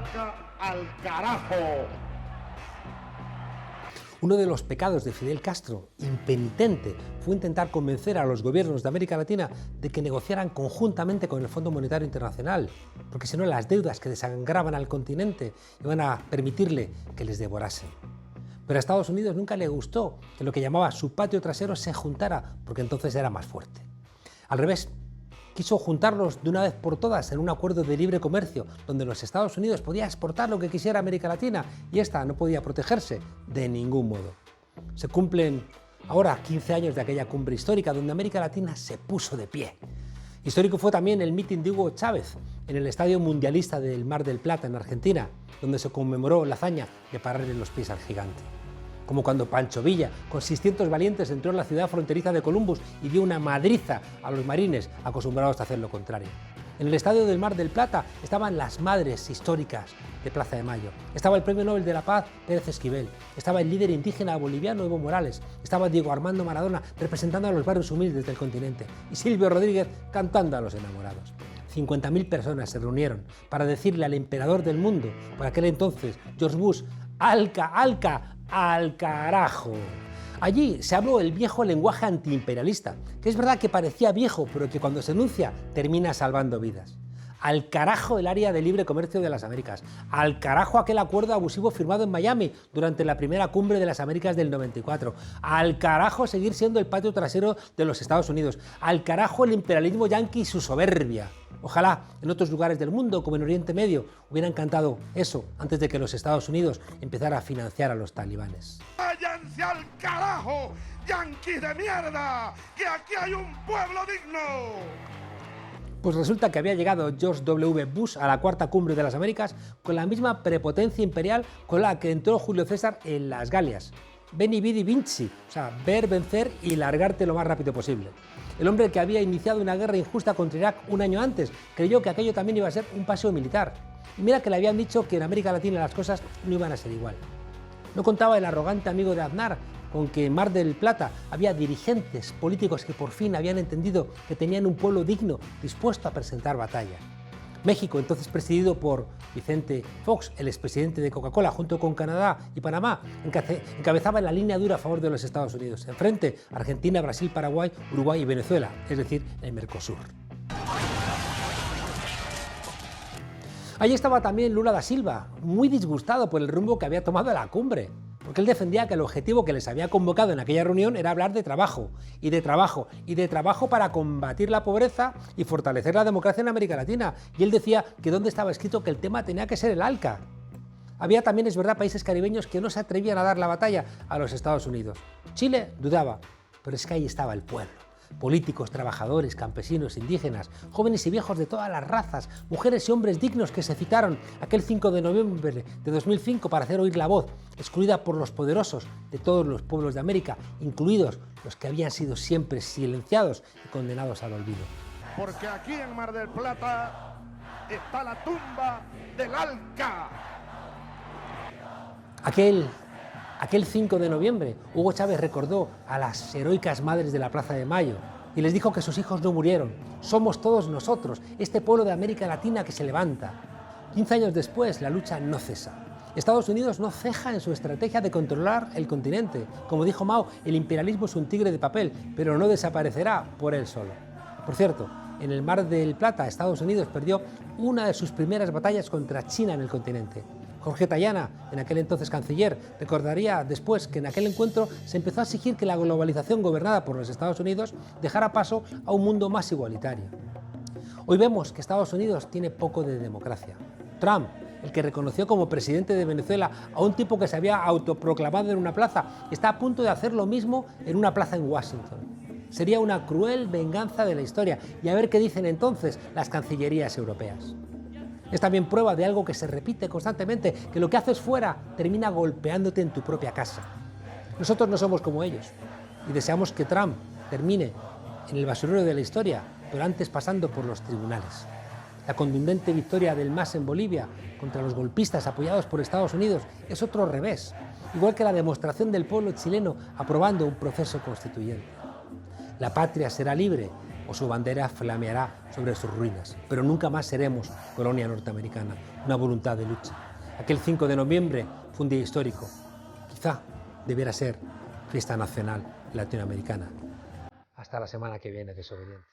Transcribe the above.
Alca al carajo. Uno de los pecados de Fidel Castro, impenitente, fue intentar convencer a los gobiernos de América Latina de que negociaran conjuntamente con el Fondo Monetario Internacional, porque si no las deudas que desangraban al continente iban a permitirle que les devorasen. Pero a Estados Unidos nunca le gustó que lo que llamaba su patio trasero se juntara, porque entonces era más fuerte. Al revés, quiso juntarlos de una vez por todas en un acuerdo de libre comercio, donde los Estados Unidos podía exportar lo que quisiera a América Latina y esta no podía protegerse de ningún modo. Se cumplen ahora 15 años de aquella cumbre histórica donde América Latina se puso de pie. Histórico fue también el mitin de Hugo Chávez en el Estadio Mundialista del Mar del Plata en Argentina, donde se conmemoró la hazaña de pararle los pies al gigante. Como cuando Pancho Villa, con 600 valientes, entró en la ciudad fronteriza de Columbus y dio una madriza a los marines acostumbrados a hacer lo contrario. En el Estadio del Mar del Plata estaban las madres históricas de Plaza de Mayo, estaba el Premio Nobel de la Paz Pérez Esquivel, estaba el líder indígena boliviano Evo Morales, estaba Diego Armando Maradona representando a los barrios humildes del continente y Silvio Rodríguez cantando a los enamorados. 50.000 personas se reunieron para decirle al emperador del mundo, por aquel entonces George Bush, Alca, Alca, al carajo. Allí se habló el viejo lenguaje antiimperialista, que es verdad que parecía viejo, pero que cuando se enuncia termina salvando vidas. Al carajo el área de libre comercio de las Américas, al carajo aquel acuerdo abusivo firmado en Miami durante la primera cumbre de las Américas del 94, al carajo seguir siendo el patio trasero de los Estados Unidos, al carajo el imperialismo yanqui y su soberbia. Ojalá en otros lugares del mundo, como en Oriente Medio, hubieran cantado eso antes de que los Estados Unidos empezara a financiar a los talibanes. ¡Váyanse al carajo, yanquis de mierda! ¡Que aquí hay un pueblo digno! Pues resulta que había llegado George W. Bush a la cuarta cumbre de las Américas con la misma prepotencia imperial con la que entró Julio César en las Galias. Veni, vidi, vinci, o sea, ver, vencer y largarte lo más rápido posible. El hombre que había iniciado una guerra injusta contra Irak un año antes creyó que aquello también iba a ser un paseo militar. Y mira que le habían dicho que en América Latina las cosas no iban a ser igual. No contaba el arrogante amigo de Aznar con que en Mar del Plata había dirigentes políticos que por fin habían entendido que tenían un pueblo digno dispuesto a presentar batalla. México, entonces presidido por Vicente Fox, el expresidente de Coca-Cola, junto con Canadá y Panamá, encabezaba la línea dura a favor de los Estados Unidos. Enfrente, Argentina, Brasil, Paraguay, Uruguay y Venezuela, es decir, el Mercosur. Allí estaba también Lula da Silva, muy disgustado por el rumbo que había tomado la cumbre, porque él defendía que el objetivo que les había convocado en aquella reunión era hablar de trabajo, y de trabajo, y de trabajo para combatir la pobreza y fortalecer la democracia en América Latina. Y él decía que dónde estaba escrito que el tema tenía que ser el ALCA. Había también, es verdad, países caribeños que no se atrevían a dar la batalla a los Estados Unidos. Chile dudaba, pero es que ahí estaba el pueblo. Políticos, trabajadores, campesinos, indígenas, jóvenes y viejos de todas las razas, mujeres y hombres dignos que se citaron aquel 5 de noviembre de 2005 para hacer oír la voz, excluida por los poderosos de todos los pueblos de América, incluidos los que habían sido siempre silenciados y condenados al olvido. Porque aquí en Mar del Plata está la tumba del Alca. Aquel 5 de noviembre, Hugo Chávez recordó a las heroicas madres de la Plaza de Mayo y les dijo que sus hijos no murieron. Somos todos nosotros, este pueblo de América Latina que se levanta. 15 años después, la lucha no cesa. Estados Unidos no ceja en su estrategia de controlar el continente. Como dijo Mao, el imperialismo es un tigre de papel, pero no desaparecerá por él solo. Por cierto, en el Mar del Plata, Estados Unidos perdió una de sus primeras batallas contra China en el continente. Jorge Tayana, en aquel entonces canciller, recordaría después que en aquel encuentro se empezó a exigir que la globalización gobernada por los Estados Unidos dejara paso a un mundo más igualitario. Hoy vemos que Estados Unidos tiene poco de democracia. Trump, el que reconoció como presidente de Venezuela a un tipo que se había autoproclamado en una plaza, está a punto de hacer lo mismo en una plaza en Washington. Sería una cruel venganza de la historia, y a ver qué dicen entonces las cancillerías europeas. Es también prueba de algo que se repite constantemente, que lo que haces fuera termina golpeándote en tu propia casa. Nosotros no somos como ellos y deseamos que Trump termine en el basurero de la historia, pero antes pasando por los tribunales. La contundente victoria del MAS en Bolivia contra los golpistas apoyados por Estados Unidos es otro revés, igual que la demostración del pueblo chileno aprobando un proceso constituyente. La patria será libre o su bandera flameará sobre sus ruinas, pero nunca más seremos colonia norteamericana, una voluntad de lucha. Aquel 5 de noviembre fue un día histórico, quizá debiera ser fiesta nacional latinoamericana. Hasta la semana que viene, desobedientes.